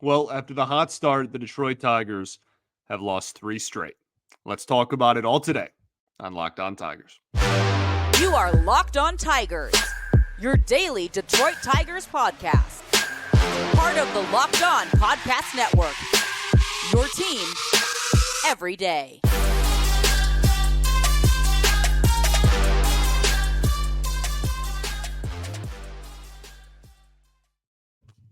Well, after the hot start, the Detroit Tigers have lost 3 straight. Let's talk about it all today on Locked On Tigers. You are Locked On Tigers, your daily Detroit Tigers podcast. Part of the Locked On Podcast Network, your team every day.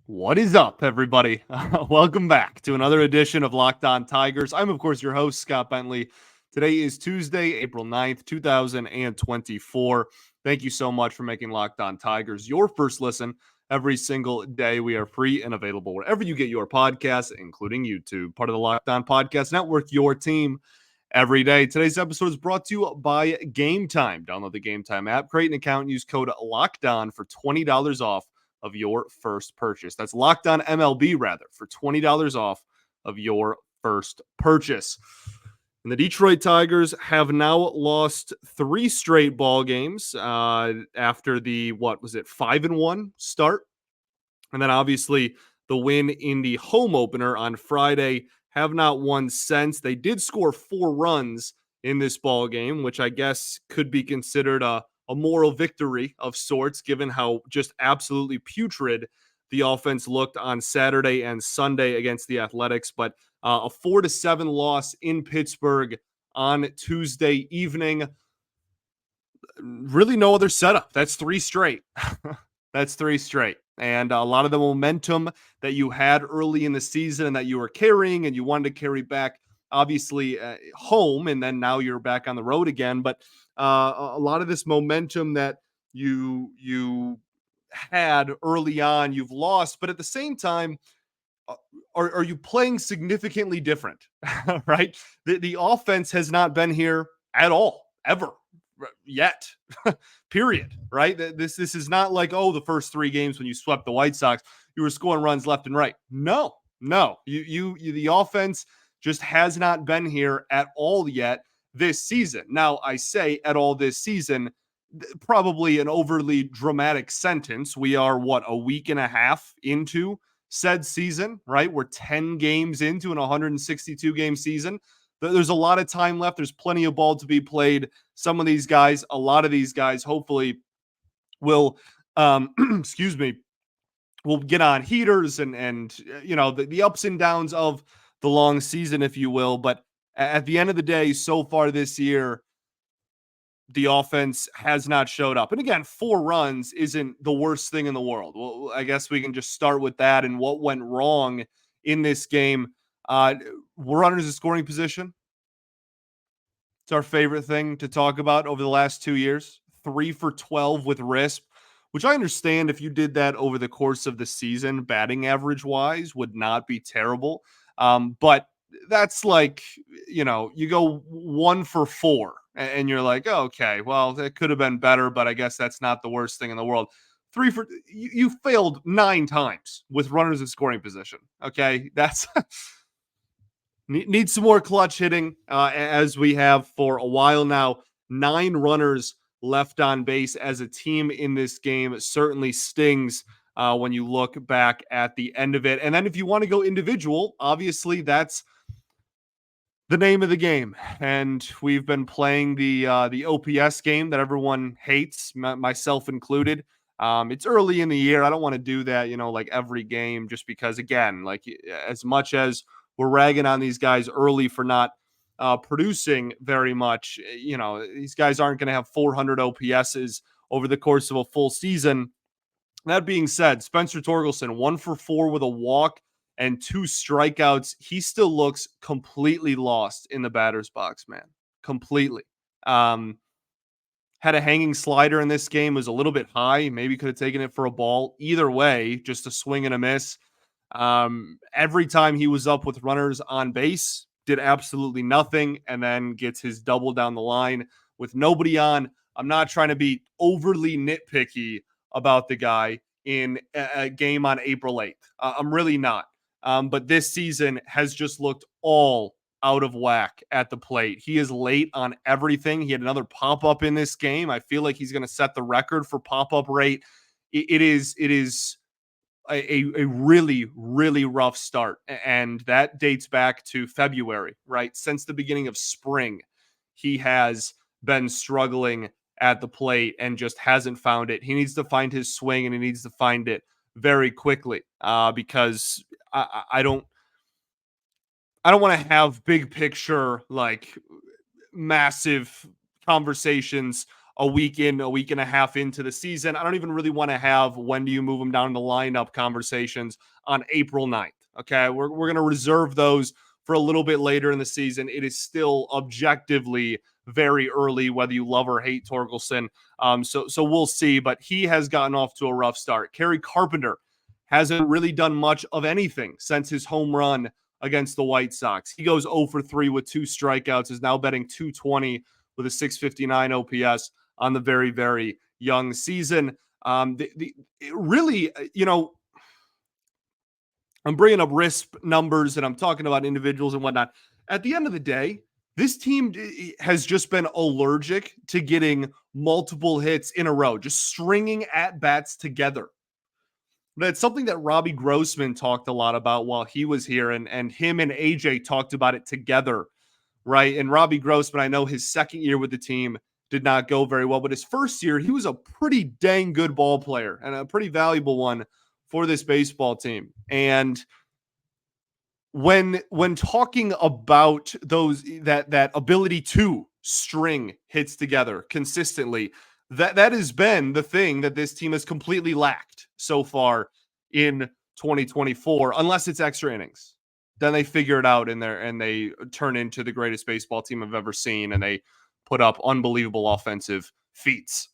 What is up, everybody? Welcome back to another edition of Locked On Tigers. I'm, of course, your host, Scott Bentley. Today is Tuesday, April 9th, 2024. Thank you so much for making Locked On Tigers your first listen every single day. We are free and available wherever you get your podcasts, including YouTube. Part of the Locked On Podcast Network, your team every day. Today's episode is brought to you by Game Time. Download the Game Time app, create an account, and use code LOCKEDON for $20 off of your first purchase. That's Locked On MLB, rather, for $20 off of your first purchase. And the Detroit Tigers have now lost 3 straight ball games after the, 5-1 start? And then obviously the win in the home opener on Friday. Have not won since. They did score 4 runs in this ball game, which I guess could be considered a moral victory of sorts, given how just absolutely putrid the offense looked on Saturday and Sunday against the Athletics. But a 4-7 loss in Pittsburgh on Tuesday evening. Really no other setup. That's 3 straight. That's 3 straight. And a lot of the momentum that you had early in the season and that you were carrying and you wanted to carry back, obviously, home, and then now you're back on the road again. But a lot of this momentum that you had early on, you've lost. But at the same time, are you playing significantly different, right? The offense has not been here at all, ever, yet, period, right? This is not like, the first 3 games when you swept the White Sox, you were scoring runs left and right. No. You the offense just has not been here at all yet this season. Now, I say at all this season, probably an overly dramatic sentence. We are, a week and a half into said season, right? We're 10 games into an 162-game season. There's a lot of time left. There's plenty of ball to be played. Some of these guys, a lot of these guys, hopefully will, will get on heaters and the ups and downs of the long season, if you will. But at the end of the day, so far this year, the offense has not showed up. And again, 4 runs isn't the worst thing in the world. Well, I guess we can just start with that and what went wrong in this game. Runners in scoring position. It's our favorite thing to talk about over the last 2 years. 3 for 12 with RISP, which I understand if you did that over the course of the season, batting average wise would not be terrible. But that's like, you go 1 for 4 and you're like, okay, well, that could have been better, but I guess that's not the worst thing in the world. 3 for you failed 9 times with runners in scoring position. Okay, that's need some more clutch hitting as we have for a while now. 9 runners left on base as a team in this game. It certainly stings when you look back at the end of it. And then if you want to go individual, obviously that's the name of the game. And we've been playing the OPS game that everyone hates, myself included. It's early in the year. I don't want to do that, like every game, just because, again, like as much as we're ragging on these guys early for not producing very much, these guys aren't going to have 400 OPSs over the course of a full season. That being said, Spencer Torkelson, 1 for 4 with a walk and 2 strikeouts. He still looks completely lost in the batter's box, man. Completely. Had a hanging slider in this game, was a little bit high. Maybe could have taken it for a ball. Either way, just a swing and a miss. Every time he was up with runners on base, did absolutely nothing, and then gets his double down the line with nobody on. I'm not trying to be overly nitpicky about the guy in a game on April 8th. I'm really not. But this season has just looked all out of whack at the plate. He is late on everything. He had another pop-up in this game. I feel like he's going to set the record for pop-up rate. It is a really, really rough start. And that dates back to February, right? Since the beginning of spring, he has been struggling at the plate and just hasn't found it. He needs to find his swing, and he needs to find it very quickly, because I don't want to have big picture, like massive conversations a week in, a week and a half into the season. I don't even really want to have when do you move them down the lineup conversations on April 9th. Okay. We're going to reserve those for a little bit later in the season. It is still objectively very early, whether you love or hate Torkelson. So we'll see, but he has gotten off to a rough start. Kerry Carpenter hasn't really done much of anything since his home run against the White Sox. He goes 0 for 3 with 2 strikeouts, is now betting 220 with a 659 OPS on the very, very young season. Really, I'm bringing up risk numbers and I'm talking about individuals and whatnot. At the end of the day, this team has just been allergic to getting multiple hits in a row, just stringing at bats together. That's something that Robbie Grossman talked a lot about while he was here, and him and AJ talked about it together, right? And Robbie Grossman, I know his second year with the team did not go very well, but his first year, he was a pretty dang good ball player and a pretty valuable one for this baseball team. And when talking about that ability to string hits together consistently, that has been the thing that this team has completely lacked so far in 2024, unless it's extra innings. Then they figure it out and they turn into the greatest baseball team I've ever seen, and they put up unbelievable offensive feats.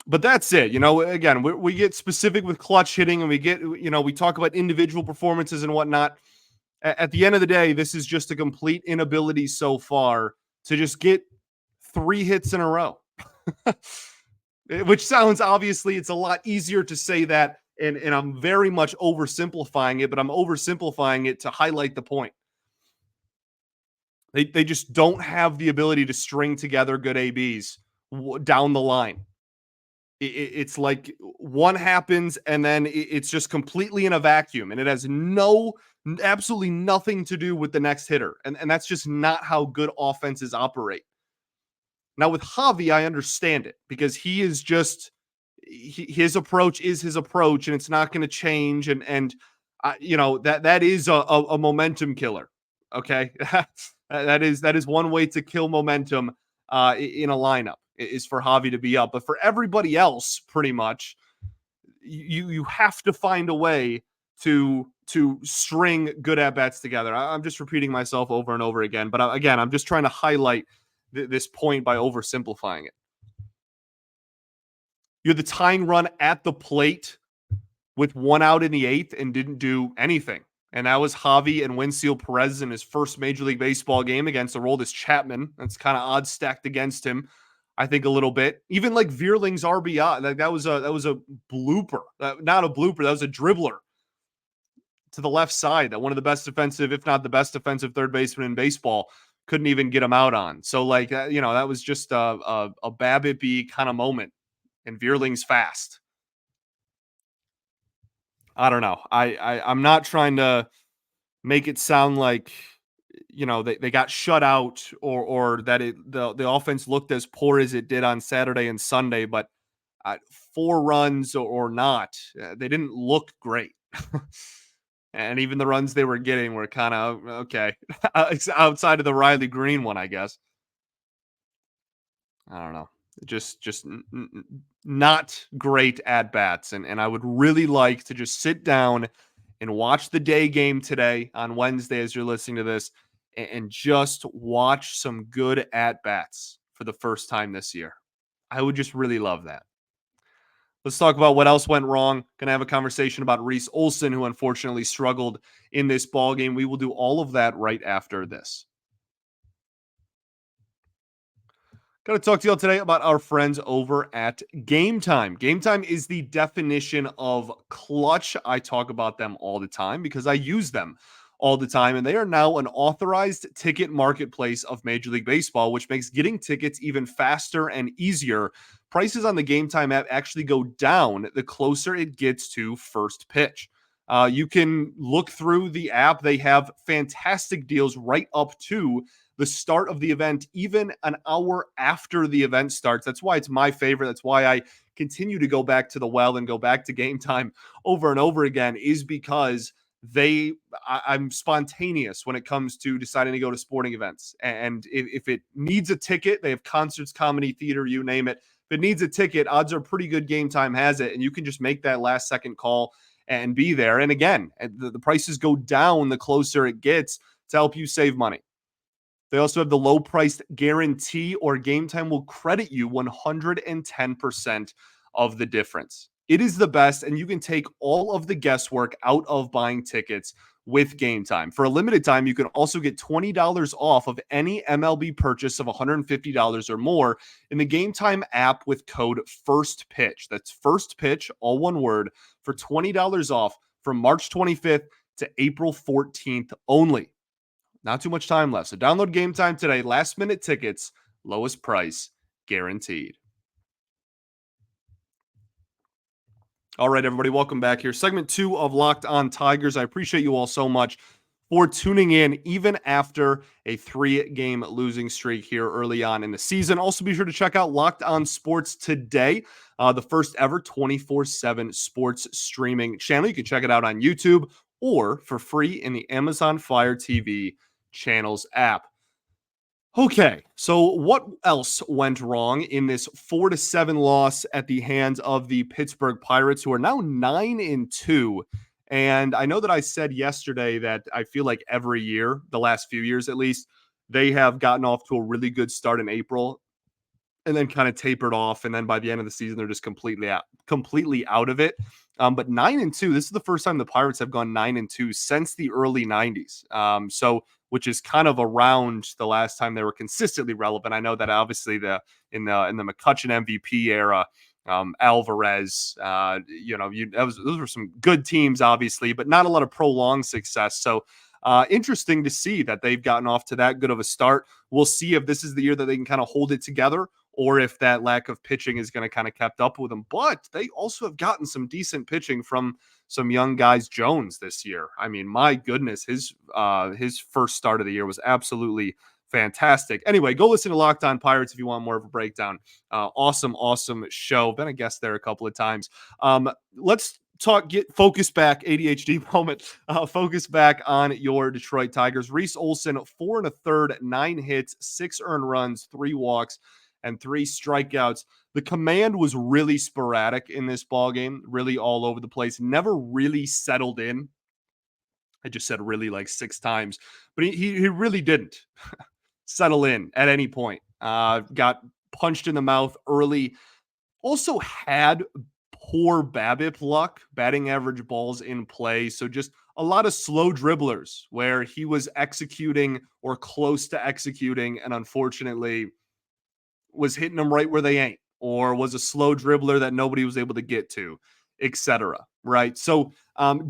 But that's it. Again, we get specific with clutch hitting, and we talk about individual performances and whatnot. At the end of the day, this is just a complete inability so far to just get 3 hits in a row. Which sounds, obviously, it's a lot easier to say that, and I'm very much oversimplifying it, but I'm oversimplifying it to highlight the point. They just don't have the ability to string together good ABs down the line. It's like one happens and then it's just completely in a vacuum, and it has absolutely nothing to do with the next hitter. And that's just not how good offenses operate. Now with Javi, I understand it because he is just his approach is his approach, and it's not going to change. And that is a momentum killer. Okay, that is one way to kill momentum in a lineup, is for Javi to be up. But for everybody else, pretty much, you have to find a way to string good at bats together. I'm just repeating myself over and over again, but I'm just trying to highlight this point by oversimplifying it. You had the tying run at the plate with 1 out in the 8th and didn't do anything. And that was Javi and Winfield Perez in his first Major League Baseball game against Aroldis Chapman. That's kind of odd stacked against him, I think, a little bit. Even like Veerling's RBI, that was a blooper. Not a blooper, that was a dribbler to the left side that one of the best defensive, if not the best defensive third baseman in baseball, couldn't even get him out on. So that was just a BABIP kind of moment. And Veerling's fast. I don't know. I'm not trying to make it sound like they got shut out or that the offense looked as poor as it did on Saturday and Sunday, but 4 runs or not, they didn't look great. And even the runs they were getting were kind of okay outside of the Riley Green one, I guess. I don't know. Just not great at bats. And I would really like to just sit down and watch the day game today on Wednesday as you're listening to this and just watch some good at bats for the first time this year. I would just really love that. Let's talk about what else went wrong. Going to have a conversation about Reese Olson, who unfortunately struggled in this ball game. We will do all of that right after this. Got to talk to y'all today about our friends over at Game Time. Game Time is the definition of clutch. I talk about them all the time because I use them all the time, and they are now an authorized ticket marketplace of Major League Baseball, which makes getting tickets even faster and easier. Prices on the Game Time app actually go down the closer it gets to first pitch. You can look through the app. They have fantastic deals right up to the start of the event, even an hour after the event starts. That's why it's my favorite. That's why I continue to go back to the well and go back to Game Time over and over again, is because I'm spontaneous when it comes to deciding to go to sporting events. And if it needs a ticket, they have concerts, comedy, theater, you name it. If it needs a ticket, odds are pretty good Game Time has it. And you can just make that last second call and be there. And again, the prices go down the closer it gets to help you save money. They also have the low priced guarantee, or Game Time will credit you 110% of the difference. It is the best, and you can take all of the guesswork out of buying tickets with Game Time. For a limited time, you can also get $20 off of any MLB purchase of $150 or more in the Game Time app with code FIRSTPITCH. That's First Pitch, all one word, for $20 off from March 25th to April 14th only. Not too much time left. So download Game Time today. Last minute tickets, lowest price guaranteed. All right, everybody, welcome back here. Segment 2 of Locked On Tigers. I appreciate you all so much for tuning in, even after a 3-game losing streak here early on in the season. Also, be sure to check out Locked On Sports Today, the first ever 24/7 sports streaming channel. You can check it out on YouTube or for free in the Amazon Fire TV channels app. Okay, so what else went wrong in this 4-7 loss at the hands of the Pittsburgh Pirates, who are now 9-2? And I know that I said yesterday that I feel like every year, the last few years at least, they have gotten off to a really good start in April and then kind of tapered off. And then by the end of the season, they're just completely out of it. But 9-2, this is the first time the Pirates have gone 9-2 since the early 90s. Which is kind of around the last time they were consistently relevant. I know that obviously in the McCutchen MVP era, Alvarez, those were some good teams, obviously, but not a lot of prolonged success. So interesting to see that they've gotten off to that good of a start. We'll see if this is the year that they can kind of hold it together, or if that lack of pitching is going to kind of kept up with them. But they also have gotten some decent pitching from some young guys. Jones this year, I mean, my goodness, his first start of the year was absolutely fantastic. Anyway, go listen to Locked On Pirates if you want more of a breakdown. Awesome show. Been a guest there a couple of times. Let's get focused back, ADHD moment, focus back on your Detroit Tigers. Reese Olson, 4 1/3, 9 hits, 6 earned runs, 3 walks, and 3 strikeouts. The command was really sporadic in this ball game, really all over the place, never really settled in. I just said really like 6 times, but he really didn't settle in at any point. Got punched in the mouth early. Also had poor BABIP luck, batting average balls in play. So just a lot of slow dribblers where he was executing or close to executing, and unfortunately was hitting them right where they ain't, or was a slow dribbler that nobody was able to get to, etc. Right? So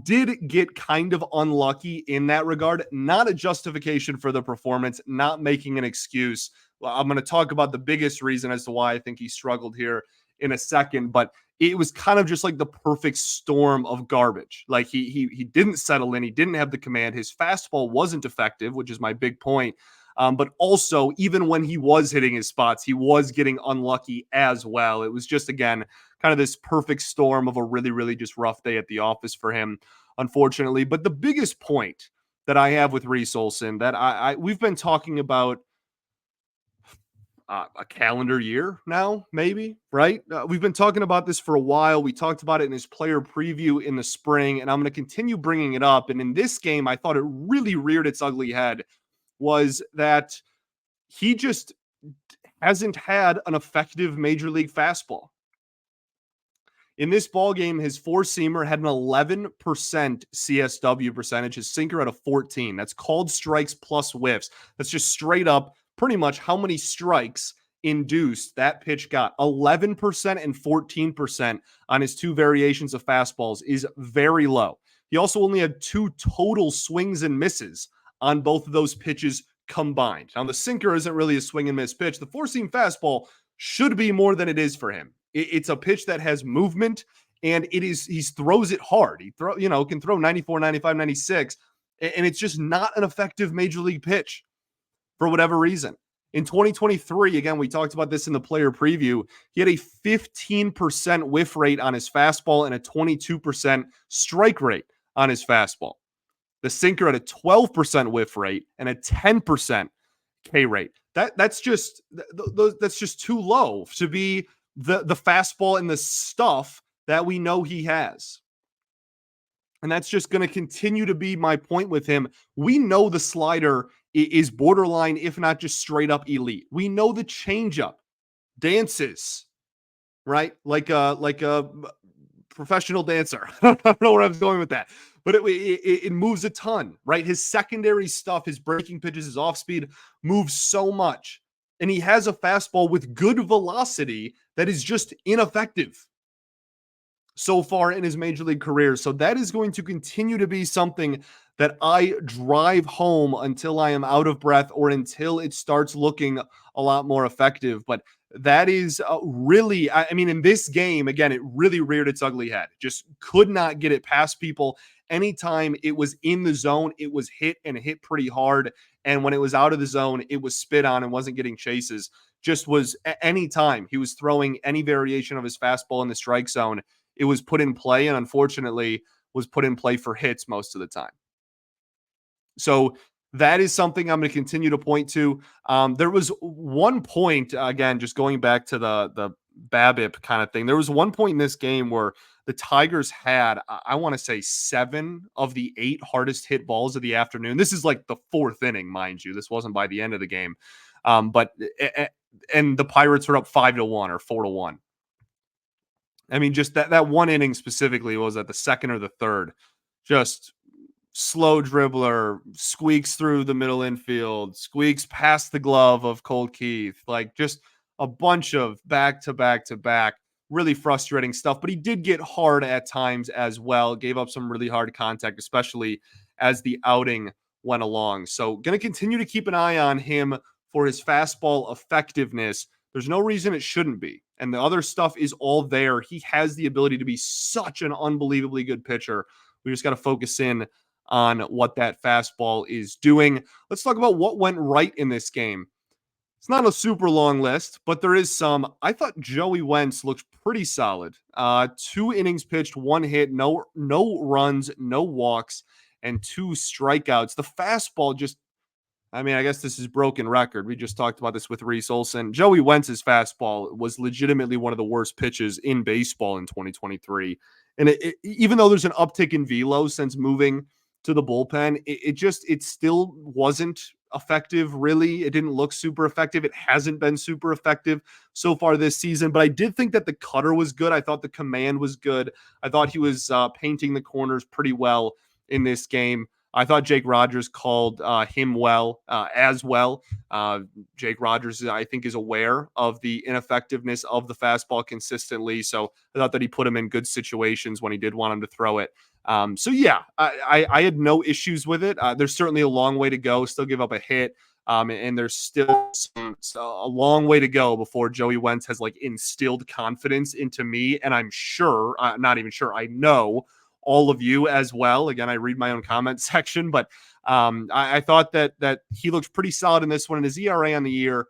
did get kind of unlucky in that regard. Not a justification for the performance, not making an excuse. Well, I'm going to talk about the biggest reason as to why I think he struggled here in a second, but it was kind of just like the perfect storm of garbage. Like he didn't settle in. He didn't have the command. His fastball wasn't effective, which is my big point. But also, even when he was hitting his spots, he was getting unlucky as well. It was just, again, kind of this perfect storm of a really, really just rough day at the office for him, unfortunately. But the biggest point that I have with Reese Olson that we've been talking about a calendar year now, maybe, right? We've been talking about this for a while. We talked about it in his player preview in the spring, and I'm going to continue bringing it up. And in this game, I thought it really reared its ugly head, was that he just hasn't had an effective major league fastball. In this ball game, his four-seamer had an 11% CSW percentage. His sinker at a 14. That's called strikes plus whiffs. That's just straight up pretty much how many strikes induced that pitch got. 11% and 14% on his 2 variations of fastballs is very low. He also only had 2 total swings and misses on both of those pitches combined. Now, the sinker isn't really a swing and miss pitch. The four-seam fastball should be more than it is for him. It's a pitch that has movement, and he throws it hard. Can throw 94, 95, 96, and it's just not an effective major league pitch for whatever reason. In 2023, again, we talked about this in the player preview, he had a 15% whiff rate on his fastball and a 22% strike rate on his fastball. The sinker had a 12% whiff rate and a 10% K rate. That's just too low to be the fastball and the stuff that we know he has. And that's just going to continue to be my point with him. We know the slider is borderline, if not just straight up elite. We know the changeup dances, right? Like a professional dancer. I don't know where I was going with that, but it moves a ton, right? His secondary stuff, his breaking pitches, his off speed moves so much. And he has a fastball with good velocity that is just ineffective so far in his major league career. So that is going to continue to be something that I drive home until I am out of breath or until it starts looking a lot more effective. But that is really, in this game, again, it really reared its ugly head. Just could not get it past people. Anytime it was in the zone, it was hit and hit pretty hard. And when it was out of the zone, it was spit on and wasn't getting chases. Just was any time he was throwing any variation of his fastball in the strike zone, it was put in play, and unfortunately was put in play for hits most of the time. So that is something I'm going to continue to point to. There was one point, again, just going back to the BABIP kind of thing. There was one point in this game where the Tigers had, I want to say, 7 of the 8 hardest hit balls of the afternoon. This is like the 4th inning, mind you. This wasn't by the end of the game. And the Pirates were up 5-1 or 4-1. Just that one inning specifically, was at the second or the third, just slow dribbler, squeaks through the middle infield, squeaks past the glove of Cole Keith, like just a bunch of back-to-back, really frustrating stuff. But he did get hard at times as well, gave up some really hard contact, especially as the outing went along. So going to continue to keep an eye on him for his fastball effectiveness. There's no reason it shouldn't be. And the other stuff is all there. He has the ability to be such an unbelievably good pitcher. We just got to focus in on what that fastball is doing. Let's talk about what went right in this game. It's not a super long list, but there is some. I thought Joey Wentz looked pretty solid. 2 innings pitched, 1 hit, no runs, no walks, and 2 strikeouts. The fastball just, I guess this is broken record. We just talked about this with Reese Olson. Joey Wentz's fastball was legitimately one of the worst pitches in baseball in 2023. And even though there's an uptick in velo since moving to the bullpen, it still wasn't effective, really. It didn't look super effective. It hasn't been super effective so far this season. But I did think that the cutter was good. I thought the command was good. I thought he was painting the corners pretty well in this game. I thought Jake Rogers called him well as well. Jake Rogers, I think, is aware of the ineffectiveness of the fastball consistently. So I thought that he put him in good situations when he did want him to throw it. I had no issues with it. There's certainly a long way to go. Still give up a hit. And there's still a long way to go before Joey Wentz has instilled confidence into me. And I'm sure, not even sure, I know all of you as well. Again, I read my own comment section, but I thought that he looked pretty solid in this one. And his ERA on the year,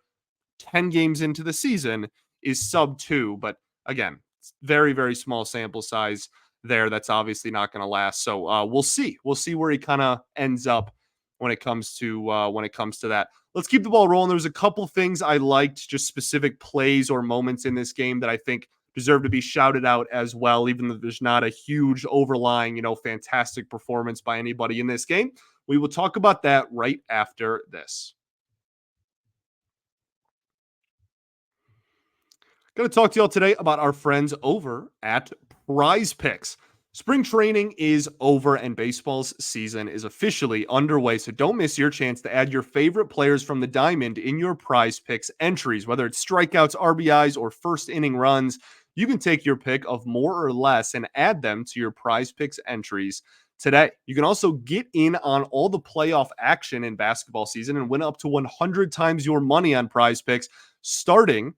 10 games into the season, is sub 2. But again, very, very small sample size there. That's obviously not going to last. So we'll see. We'll see where he kind of ends up when it comes to that. Let's keep the ball rolling. There's a couple things I liked, just specific plays or moments in this game that I think deserve to be shouted out as well, even though there's not a huge overlying, fantastic performance by anybody in this game. We will talk about that right after this. Going to talk to y'all today about our friends over at Prize Picks. Spring training is over and baseball's season is officially underway, so don't miss your chance to add your favorite players from the diamond in your Prize Picks entries. Whether it's strikeouts, RBIs, or first inning runs, you can take your pick of more or less and add them to your Prize Picks entries today. You can also get in on all the playoff action in basketball season and win up to 100 times your money on Prize Picks starting.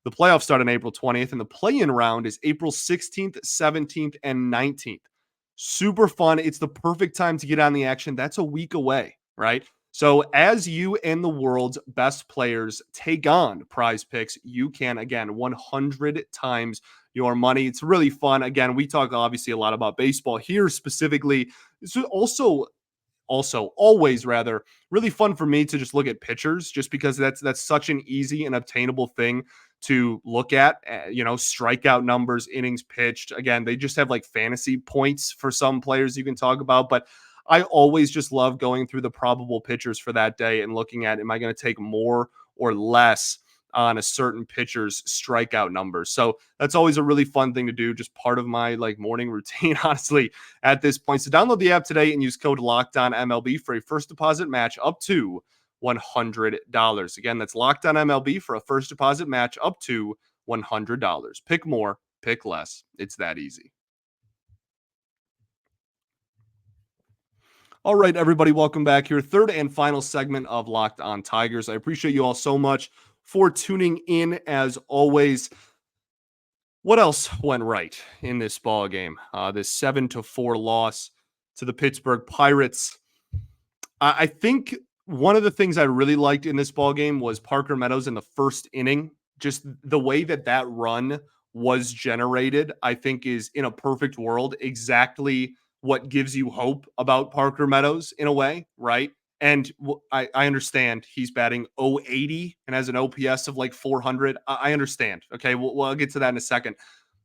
The playoffs start on April 20th, and the play-in round is April 16th, 17th, and 19th. Super fun. It's the perfect time to get on the action. That's a week away, right? So as you and the world's best players take on Prize Picks, you can, again, 100 times your money. It's really fun. Again, we talk obviously a lot about baseball here specifically. It's also always rather really fun for me to just look at pitchers, just because that's such an easy and obtainable thing to look at. Strikeout numbers, innings pitched. Again, they just have like fantasy points for some players you can talk about, but I always just love going through the probable pitchers for that day and looking at, am I going to take more or less on a certain pitcher's strikeout numbers? So that's always a really fun thing to do, just part of my like morning routine, honestly, at this point. So download the app today and use code LOCKEDONMLB for a first deposit match up to $100. Again, that's LOCKEDONMLB for a first deposit match up to $100. Pick more, pick less. It's that easy. All right, everybody, welcome back here. Third and final segment of Locked On Tigers. I appreciate you all so much for tuning in as always. What else went right in this ball game? This 7-4 loss to the Pittsburgh Pirates. I think one of the things I really liked in this ball game was Parker Meadows in the first inning. Just the way that run was generated, I think, is in a perfect world exactly what gives you hope about Parker Meadows in a way, right? And I understand he's batting 080 and has an OPS of like 400. I understand. Okay, we'll get to that in a second.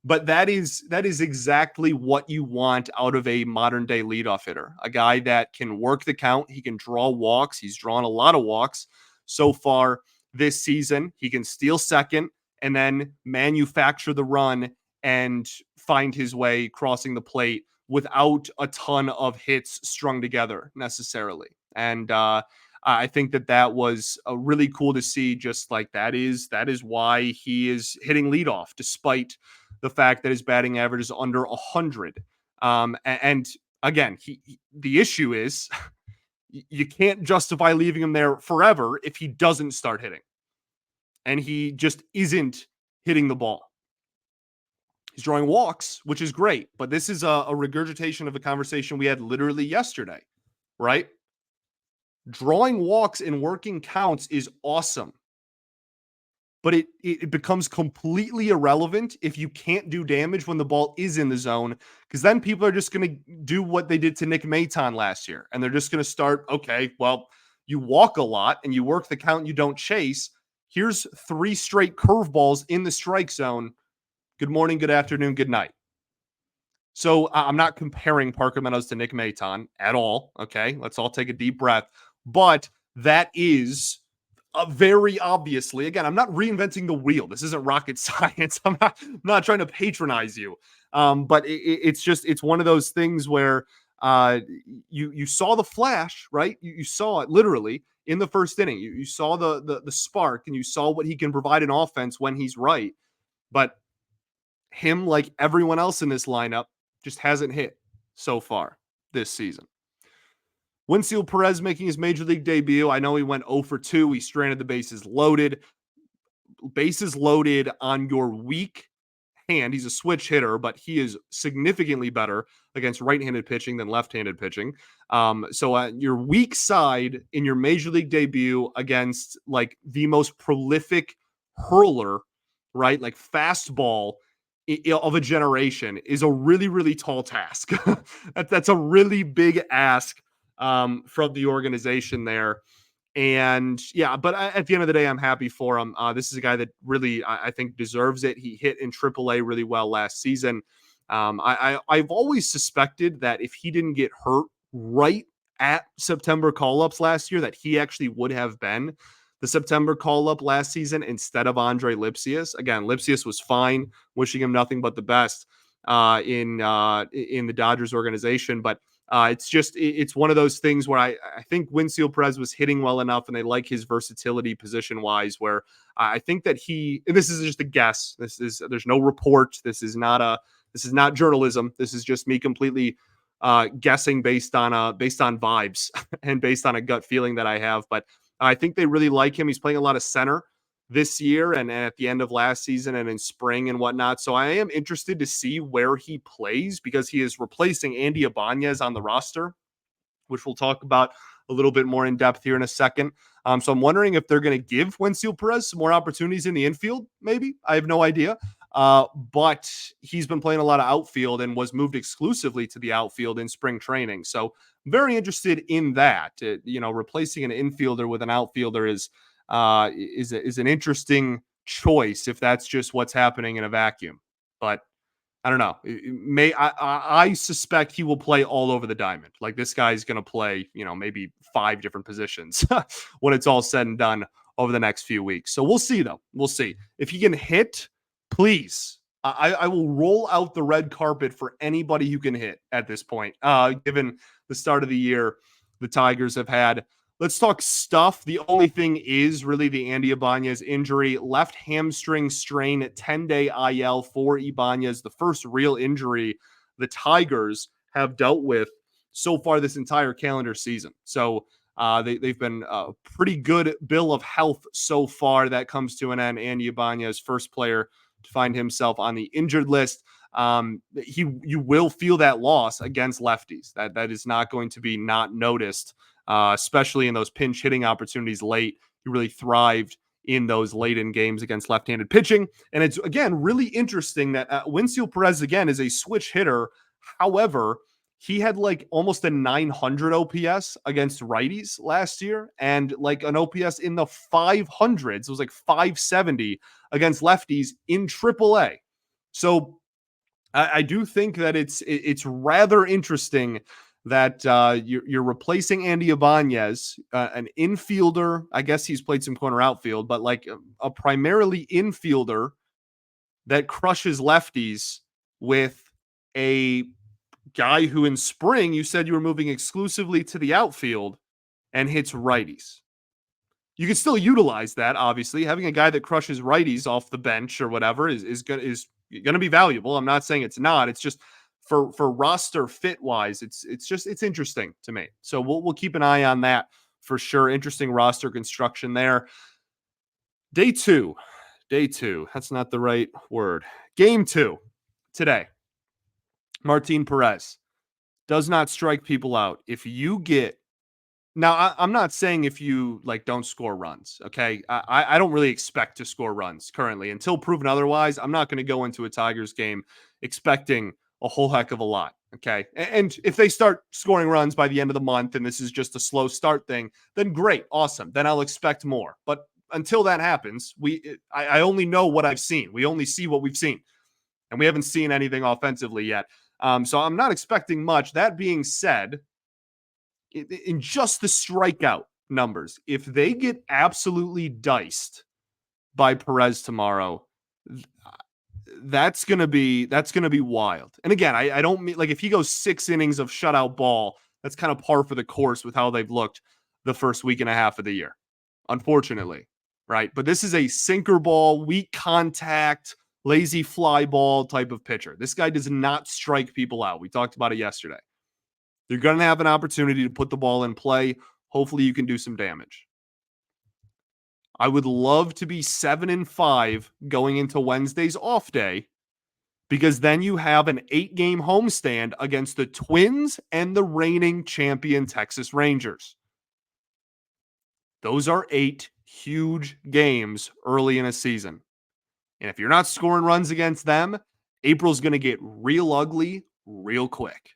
But that is exactly what you want out of a modern day leadoff hitter, a guy that can work the count. He can draw walks. He's drawn a lot of walks so far this season. He can steal second and then manufacture the run and find his way crossing the plate without a ton of hits strung together necessarily. And I think that was really cool to see. Just like that is why he is hitting leadoff, despite the fact that his batting average is under 100. And again, the issue is you can't justify leaving him there forever if he doesn't start hitting. And he just isn't hitting the ball. He's drawing walks, which is great, but this is a regurgitation of a conversation we had literally yesterday, right? Drawing walks and working counts is awesome, but it becomes completely irrelevant if you can't do damage when the ball is in the zone, because then people are just going to do what they did to Nick Maton last year, and they're just going to start, okay, well, you walk a lot and you work the count and you don't chase. Here's 3 straight curveballs in the strike zone. Good morning, good afternoon, good night. So I'm not comparing Parker Meadows to Nick Maton at all, okay? Let's all take a deep breath. But that is very obviously, again, I'm not reinventing the wheel. This isn't rocket science. I'm not trying to patronize you. But it's one of those things where you saw the flash, right? You saw it literally in the first inning. You saw the spark, and you saw what he can provide in offense when he's right. But him, like everyone else in this lineup, just hasn't hit so far this season. Winfield Perez making his major league debut. I know he went 0 for 2. He stranded the bases loaded. Bases loaded on your weak hand. He's a switch hitter, but he is significantly better against right-handed pitching than left-handed pitching. So your weak side in your major league debut against like the most prolific hurler, right? Like fastball of a generation is a really, really tall task. That's a really big ask from the organization there. And yeah, but at the end of the day, I'm happy for him. This is a guy that really, I think, deserves it. He hit in AAA really well last season. I've always suspected that if he didn't get hurt right at September call-ups last year, that he actually would have been the September call-up last season instead of Andre Lipsius. Again, Lipsius was fine, wishing him nothing but the best in the Dodgers organization. But it's one of those things where I think Winfield Perez was hitting well enough, and they like his versatility position-wise, where I think that and this is just a guess. There's no report. This is not journalism. This is just me completely guessing based on vibes and based on a gut feeling that I have. But I think they really like him. He's playing a lot of center this year and at the end of last season and in spring and whatnot. So I am interested to see where he plays because he is replacing Andy Ibanez on the roster, which we'll talk about a little bit more in depth here in a second. So I'm wondering if they're going to give Wenceel Perez some more opportunities in the infield, maybe. I have no idea. But he's been playing a lot of outfield and was moved exclusively to the outfield in spring training. So very interested in that. Replacing an infielder with an outfielder is an interesting choice if that's just what's happening in a vacuum. But I don't know. I suspect he will play all over the diamond. Like this guy's going to play, maybe 5 different positions when it's all said and done over the next few weeks. So we'll see, though. We'll see if he can hit. Please, I will roll out the red carpet for anybody who can hit at this point. Given the start of the year, the Tigers have had. Let's talk stuff. The only thing is really the Andy Ibanez injury, left hamstring strain, 10-day IL for Ibanez, the first real injury the Tigers have dealt with so far this entire calendar season. So they've been a pretty good bill of health so far. That comes to an end. Andy Ibanez, first player to find himself on the injured list. You will feel that loss against lefties. That is not going to be not noticed. Especially in those pinch hitting opportunities late. He really thrived in those late in games against left-handed pitching. And it's, again, really interesting that Wenceel Perez, again, is a switch hitter. However, he had like almost a 900 OPS against righties last year and like an OPS in the 500s. It was like 570 against lefties in AAA. So I do think that it's rather interesting that you're replacing Andy Ibanez, an infielder. I guess he's played some corner outfield, but like a primarily infielder that crushes lefties with a guy who in spring you said you were moving exclusively to the outfield and hits righties. You can still utilize that, obviously. Having a guy that crushes righties off the bench or whatever is going to be valuable. I'm not saying it's not. It's just for roster fit wise, it's interesting to me. So we'll keep an eye on that for sure. Interesting roster construction there. Day two. That's not the right word. Game 2 today. Martin Perez does not strike people out. If you get now, I'm not saying if you like don't score runs. Okay, I don't really expect to score runs currently until proven otherwise. I'm not going to go into a Tigers game expecting a whole heck of a lot. Okay. And if they start scoring runs by the end of the month and this is just a slow start thing, then great. Awesome. Then I'll expect more. But until that happens, I only know what I've seen. We only see what we've seen and we haven't seen anything offensively yet. So I'm not expecting much. That being said, in just the strikeout numbers, if they get absolutely diced by Perez tomorrow, that's gonna be wild. And again, I don't mean like if he goes 6 innings of shutout ball, that's kind of par for the course with how they've looked the first week and a half of the year, unfortunately, right? But this is a sinker ball, weak contact, lazy fly ball type of pitcher. This guy does not strike people out. We talked about it yesterday. You're going to have an opportunity to put the ball in play. Hopefully you can do some damage. I would love to be 7-5 going into Wednesday's off day because then you have an 8-game homestand against the Twins and the reigning champion Texas Rangers. Those are 8 huge games early in a season. And if you're not scoring runs against them, April's going to get real ugly real quick.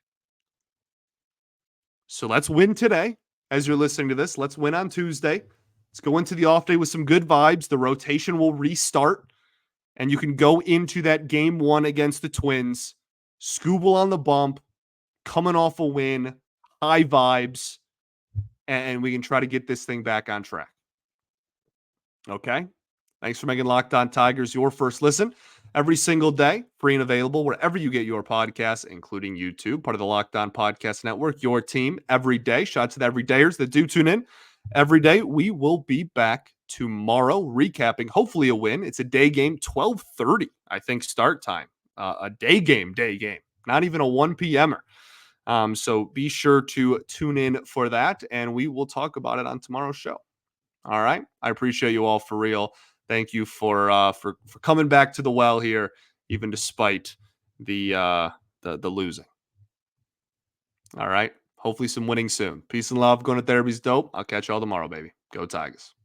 So let's win today. As you're listening to this, let's win on Tuesday. Let's go into the off day with some good vibes. The rotation will restart, and you can go into that game 1 against the Twins, Scooble on the bump, coming off a win, high vibes, and we can try to get this thing back on track. Okay? Thanks for making Locked On Tigers your first listen every single day, free and available wherever you get your podcasts, including YouTube, part of the Locked On Podcast Network, your team every day. Shout out to the everydayers that do tune in every day. We will be back tomorrow recapping, hopefully a win. It's a day game, 12:30, I think, start time. A day game, not even a 1 p.m.er. So be sure to tune in for that, and we will talk about it on tomorrow's show. All right. I appreciate you all for real. Thank you for coming back to the well here, even despite the losing. All right. Hopefully some winning soon. Peace and love. Going to therapy's dope. I'll catch y'all tomorrow, baby. Go Tigers.